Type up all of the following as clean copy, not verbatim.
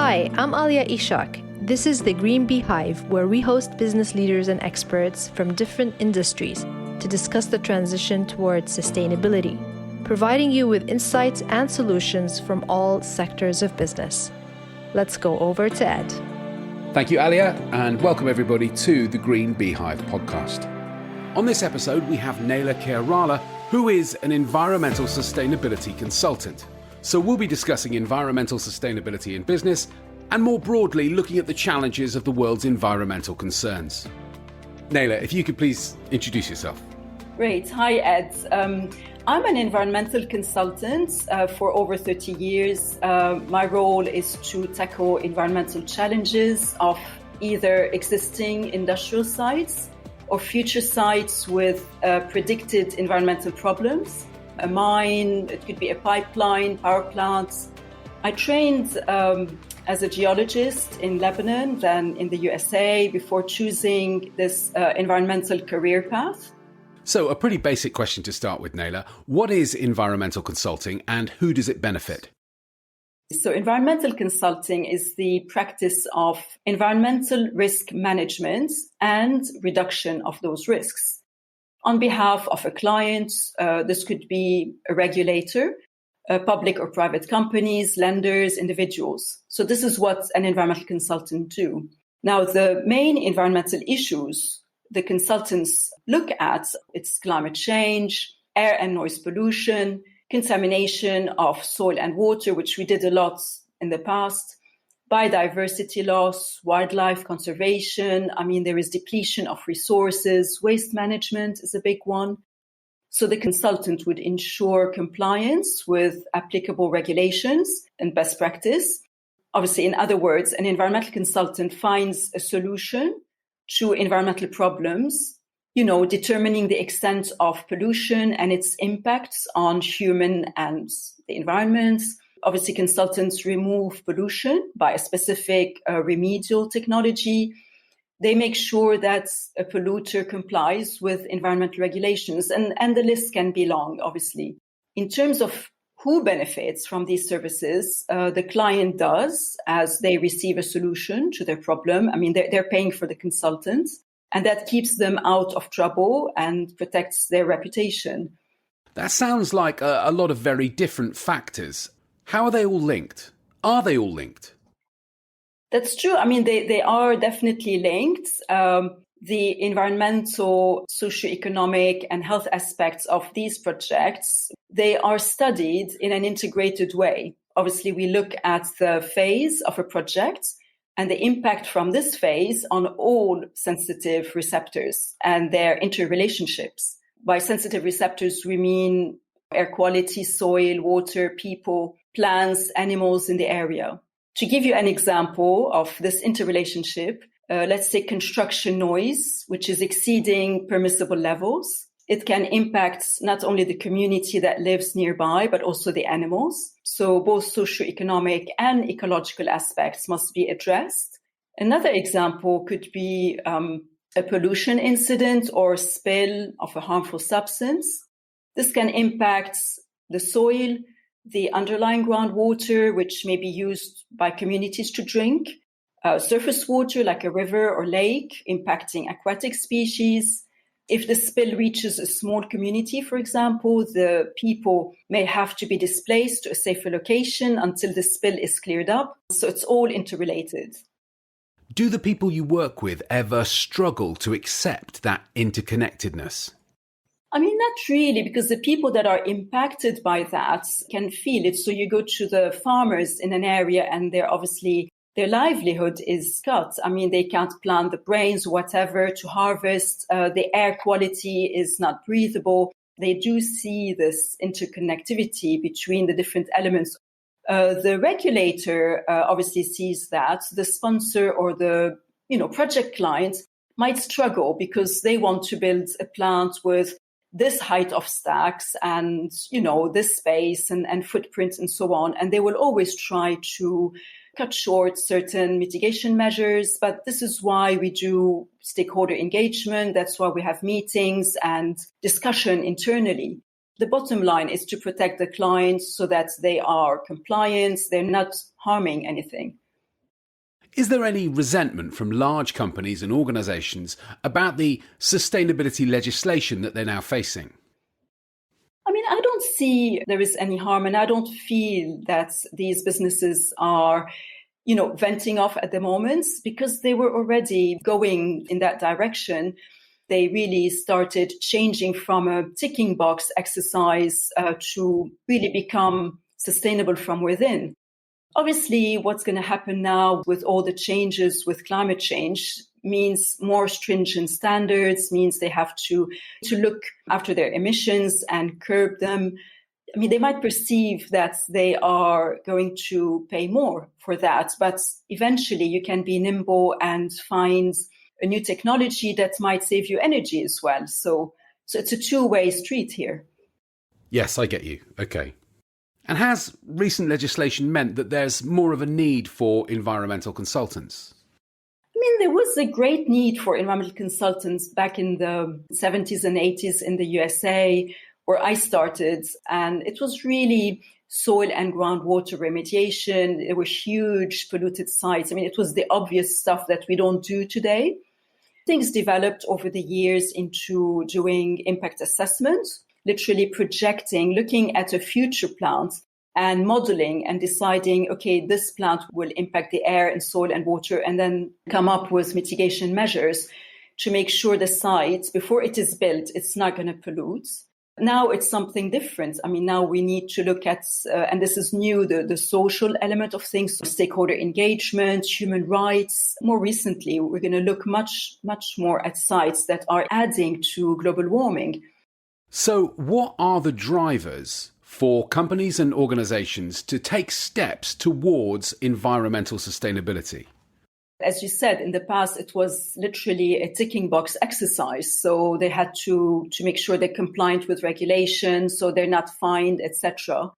Hi, I'm Alia Ishak. This is the Green Beehive, where we host business leaders and experts from different industries to discuss the transition towards sustainability, providing you with insights and solutions from all sectors of business. Let's go over to Ed. Thank you, Alia, and welcome everybody to the Green Beehive podcast. On this episode, we have Naila Khairallah, who is an environmental sustainability consultant. So we'll be discussing environmental sustainability in business and more broadly looking at the challenges of the world's environmental concerns. Naila, if you could please introduce yourself. Great. Hi, Ed. I'm an environmental consultant for over 30 years. My role is to tackle environmental challenges of either existing industrial sites or future sites with predicted environmental problems. A mine, it could be a pipeline, power plants. I trained as a geologist in Lebanon, then in the USA, before choosing this environmental career path. So a pretty basic question to start with, Naila. What is environmental consulting and who does it benefit? So environmental consulting is the practice of environmental risk management and reduction of those risks. On behalf of a client, this could be a regulator, public or private companies, lenders, individuals. So this is what an environmental consultant do. Now, the main environmental issues the consultants look at, it's climate change, air and noise pollution, contamination of soil and water, which we did a lot in the past, biodiversity loss, wildlife conservation. There is depletion of resources, waste management is a big one. So the consultant would ensure compliance with applicable regulations and best practice. Obviously, in other words, an environmental consultant finds a solution to environmental problems, determining the extent of pollution and its impacts on human and the environment. Obviously, consultants remove pollution by a specific remedial technology. They make sure that a polluter complies with environmental regulations, and the list can be long, obviously. In terms of who benefits from these services, the client does, as they receive a solution to their problem. They're paying for the consultant, and that keeps them out of trouble and protects their reputation. That sounds like a lot of very different factors. How are they all linked? Are they all linked? That's true. They are definitely linked. The environmental, socioeconomic, and health aspects of these projects, they are studied in an integrated way. Obviously, we look at the phase of a project and the impact from this phase on all sensitive receptors and their interrelationships. By sensitive receptors, we mean air quality, soil, water, people, plants, animals in the area. To give you an example of this interrelationship, let's say construction noise, which is exceeding permissible levels. It can impact not only the community that lives nearby, but also the animals. So both socioeconomic and ecological aspects must be addressed. Another example could be a pollution incident or spill of a harmful substance. This can impact the soil, the underlying groundwater, which may be used by communities to drink, surface water like a river or lake, impacting aquatic species. If the spill reaches a small community, for example, the people may have to be displaced to a safer location until the spill is cleared up. So it's all interrelated. Do the people you work with ever struggle to accept that interconnectedness? Not really, because the people that are impacted by that can feel it. So you go to the farmers in an area and they're obviously their livelihood is cut. They can't plant the grains, whatever, to harvest. The air quality is not breathable. They do see this interconnectivity between the different elements. The regulator obviously sees that. The sponsor or the project client might struggle because they want to build a plant with this height of stacks and, this space and footprint and so on. And they will always try to cut short certain mitigation measures. But this is why we do stakeholder engagement. That's why we have meetings and discussion internally. The bottom line is to protect the clients so that they are compliant, they're not harming anything. Is there any resentment from large companies and organisations about the sustainability legislation that they're now facing? I mean, I don't see there is any harm, and I don't feel that these businesses are, venting off at the moment, because they were already going in that direction. They really started changing from a ticking box exercise to really become sustainable from within. Obviously, what's going to happen now with all the changes with climate change means more stringent standards, means they have to look after their emissions and curb them. I mean, they might perceive that they are going to pay more for that, but eventually you can be nimble and find a new technology that might save you energy as well. So it's a two-way street here. Yes, I get you. Okay. And has recent legislation meant that there's more of a need for environmental consultants? I mean, there was a great need for environmental consultants back in the 70s and 80s in the USA, where I started. And it was really soil and groundwater remediation. There were huge polluted sites. I mean, it was the obvious stuff that we don't do today. Things developed over the years into doing impact assessment, literally projecting, looking at a future plant and modeling and deciding, okay, this plant will impact the air and soil and water, and then come up with mitigation measures to make sure the site, before it is built, it's not going to pollute. Now it's something different. I mean, now we need to look at, and this is new, the social element of things, stakeholder engagement, human rights. More recently, we're going to look much, much more at sites that are adding to global warming. So what are the drivers for companies and organisations to take steps towards environmental sustainability? As you said, in the past, it was literally a ticking box exercise. So they had to make sure they're compliant with regulations, so they're not fined, etc.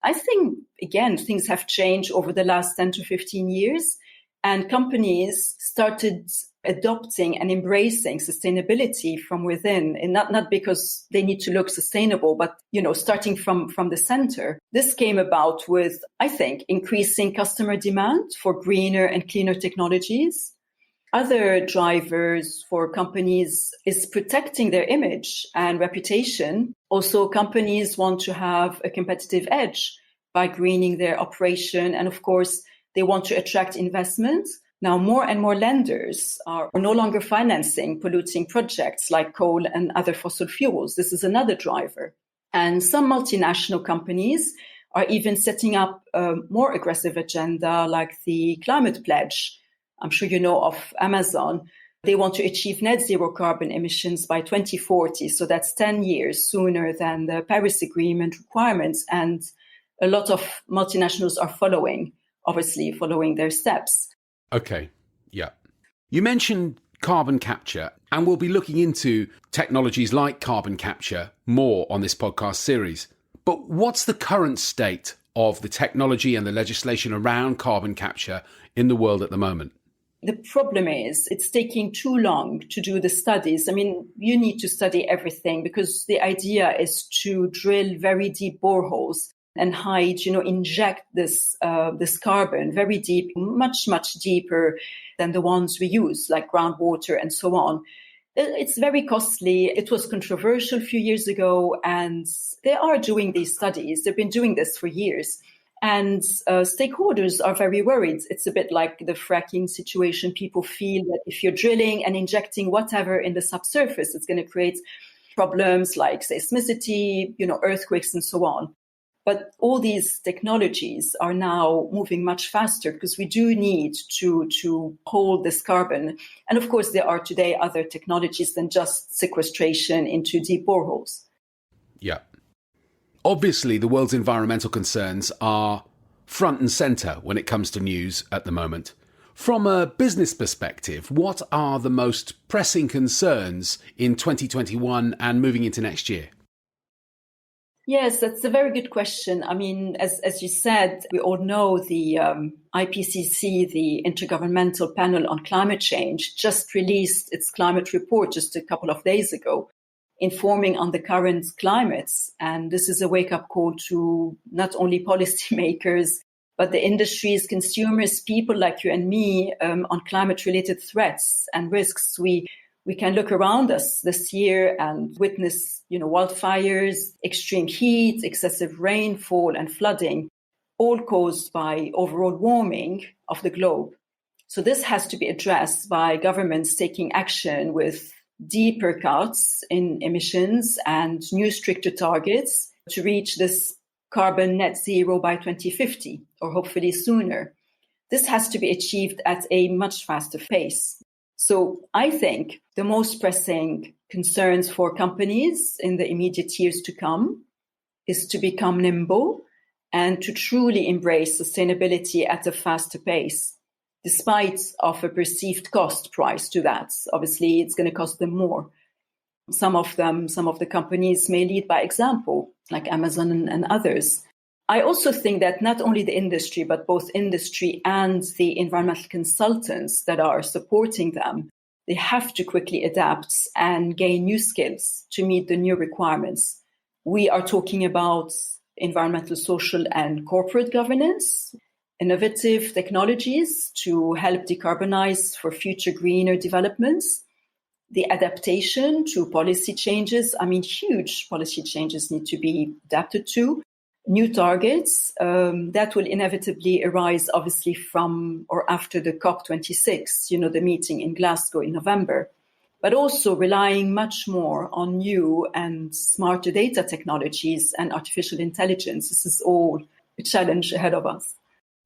I think, again, things have changed over the last 10 to 15 years, and companies started adopting and embracing sustainability from within, and not because they need to look sustainable, but, starting from the center. This came about with, I think, increasing customer demand for greener and cleaner technologies. Other drivers for companies is protecting their image and reputation. Also, companies want to have a competitive edge by greening their operation. And of course, they want to attract investment. Now, more and more lenders are no longer financing polluting projects like coal and other fossil fuels. This is another driver. And some multinational companies are even setting up a more aggressive agenda, like the climate pledge. I'm sure you know of Amazon. They want to achieve net zero carbon emissions by 2040. So that's 10 years sooner than the Paris Agreement requirements. And a lot of multinationals are following their steps. Okay, yeah. You mentioned carbon capture, and we'll be looking into technologies like carbon capture more on this podcast series. But what's the current state of the technology and the legislation around carbon capture in the world at the moment? The problem is it's taking too long to do the studies. I mean, you need to study everything, because the idea is to drill very deep boreholes and inject this carbon very deep, much, much deeper than the ones we use, like groundwater and so on. It's very costly. It was controversial a few years ago, and they are doing these studies. They've been doing this for years. And stakeholders are very worried. It's a bit like the fracking situation. People feel that if you're drilling and injecting whatever in the subsurface, it's going to create problems like seismicity, earthquakes and so on. But all these technologies are now moving much faster, because we do need to hold this carbon. And of course, there are today other technologies than just sequestration into deep boreholes. Yeah. Obviously, the world's environmental concerns are front and centre when it comes to news at the moment. From a business perspective, what are the most pressing concerns in 2021 and moving into next year? Yes, that's a very good question. I mean, as you said, we all know the IPCC, the Intergovernmental Panel on Climate Change, just released its climate report just a couple of days ago, informing on the current climates. And this is a wake-up call to not only policymakers, but the industries, consumers, people like you and me, on climate-related threats and risks. We can look around us this year and witness, wildfires, extreme heat, excessive rainfall, and flooding, all caused by overall warming of the globe. So this has to be addressed by governments taking action with deeper cuts in emissions and new stricter targets to reach this carbon net zero by 2050, or hopefully sooner. This has to be achieved at a much faster pace. So I think the most pressing concerns for companies in the immediate years to come is to become nimble and to truly embrace sustainability at a faster pace, despite of a perceived cost price to that. Obviously, it's going to cost them more. Some of the companies may lead by example, like Amazon and others. I also think that not only the industry, but both industry and the environmental consultants that are supporting them, they have to quickly adapt and gain new skills to meet the new requirements. We are talking about environmental, social, and corporate governance, innovative technologies to help decarbonize for future greener developments, the adaptation to policy changes. Huge policy changes need to be adapted to, new targets that will inevitably arise, obviously, from or after the COP26, the meeting in Glasgow in November, but also relying much more on new and smarter data technologies and artificial intelligence. This is all a challenge ahead of us.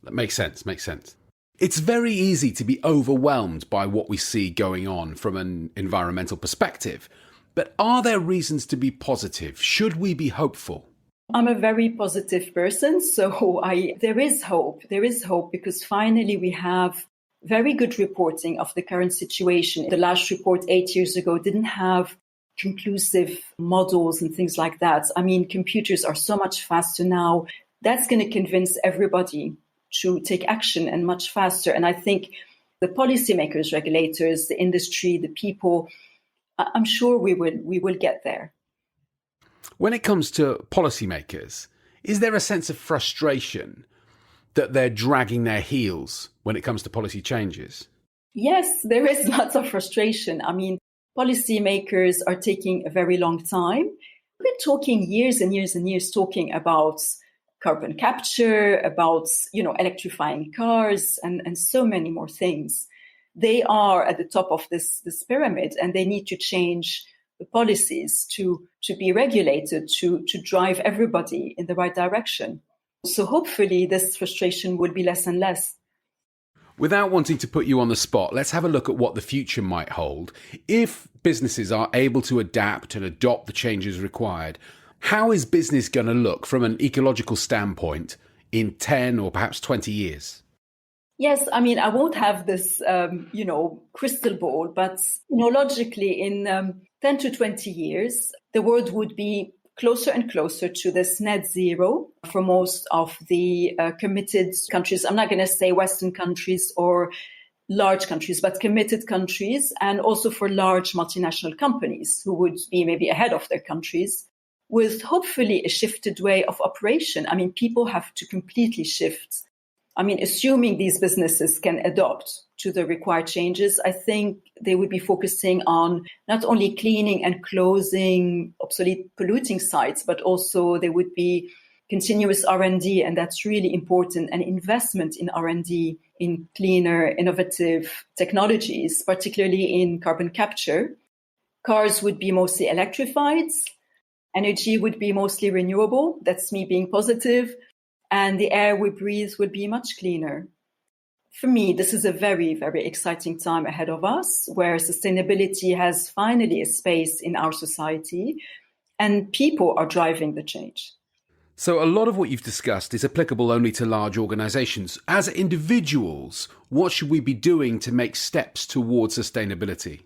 That makes sense. It's very easy to be overwhelmed by what we see going on from an environmental perspective. But are there reasons to be positive? Should we be hopeful? I'm a very positive person, so there is hope. There is hope because finally we have very good reporting of the current situation. The last report 8 years ago didn't have conclusive models and things like that. Computers are so much faster now. That's going to convince everybody to take action and much faster. And I think the policymakers, regulators, the industry, the people, I'm sure we will get there. When it comes to policymakers, is there a sense of frustration that they're dragging their heels when it comes to policy changes? Yes, there is lots of frustration. Policymakers are taking a very long time. We've been talking years and years and years talking about carbon capture, about, electrifying cars and so many more things. They are at the top of this pyramid and they need to change the policies to be regulated, to drive everybody in the right direction. So hopefully this frustration will be less and less. Without wanting to put you on the spot, let's have a look at what the future might hold. If businesses are able to adapt and adopt the changes required, how is business going to look from an ecological standpoint in 10 or perhaps 20 years? Yes, I won't have this, crystal ball, but, logically in 10 to 20 years, the world would be closer and closer to this net zero for most of the committed countries. I'm not going to say Western countries or large countries, but committed countries, and also for large multinational companies who would be maybe ahead of their countries, with hopefully a shifted way of operation. People have to completely shift. Assuming these businesses can adopt to the required changes, I think they would be focusing on not only cleaning and closing obsolete polluting sites, but also there would be continuous R&D, and that's really important, and investment in R&D in cleaner, innovative technologies, particularly in carbon capture. Cars would be mostly electrified. Energy would be mostly renewable. That's me being positive. And the air we breathe would be much cleaner. For me, this is a very, very exciting time ahead of us, where sustainability has finally a space in our society and people are driving the change. So a lot of what you've discussed is applicable only to large organisations. As individuals, what should we be doing to make steps towards sustainability?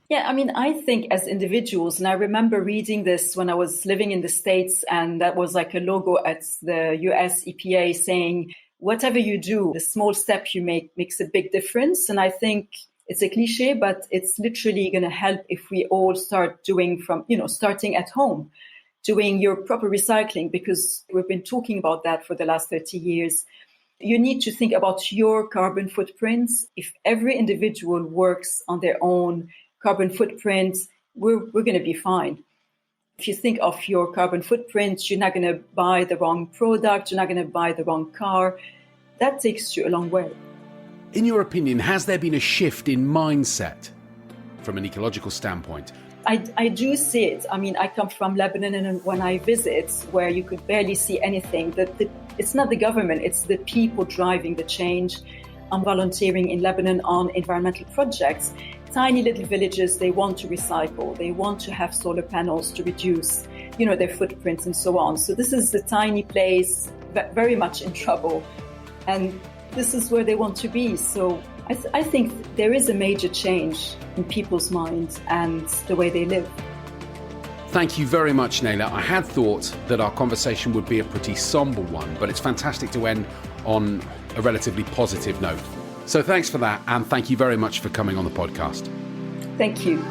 Yeah, I think as individuals, and I remember reading this when I was living in the States, and that was like a logo at the US EPA saying, whatever you do, the small step you make makes a big difference. And I think it's a cliche, but it's literally going to help if we all start doing from, starting at home, doing your proper recycling, because we've been talking about that for the last 30 years. You need to think about your carbon footprints. If every individual works on their own carbon footprint, we're going to be fine. If you think of your carbon footprint, you're not going to buy the wrong product, you're not going to buy the wrong car. That takes you a long way. In your opinion, has there been a shift in mindset from an ecological standpoint? I do see it. I mean, I come from Lebanon, and when I visit, where you could barely see anything, it's not the government, it's the people driving the change. I'm volunteering in Lebanon on environmental projects. Tiny little villages, they want to recycle, they want to have solar panels to reduce, their footprints and so on. So this is a tiny place, very much in trouble. And this is where they want to be. So I think there is a major change in people's minds and the way they live. Thank you very much, Naila. I had thought that our conversation would be a pretty somber one, but it's fantastic to end on a relatively positive note. So thanks for that, and thank you very much for coming on the podcast. Thank you.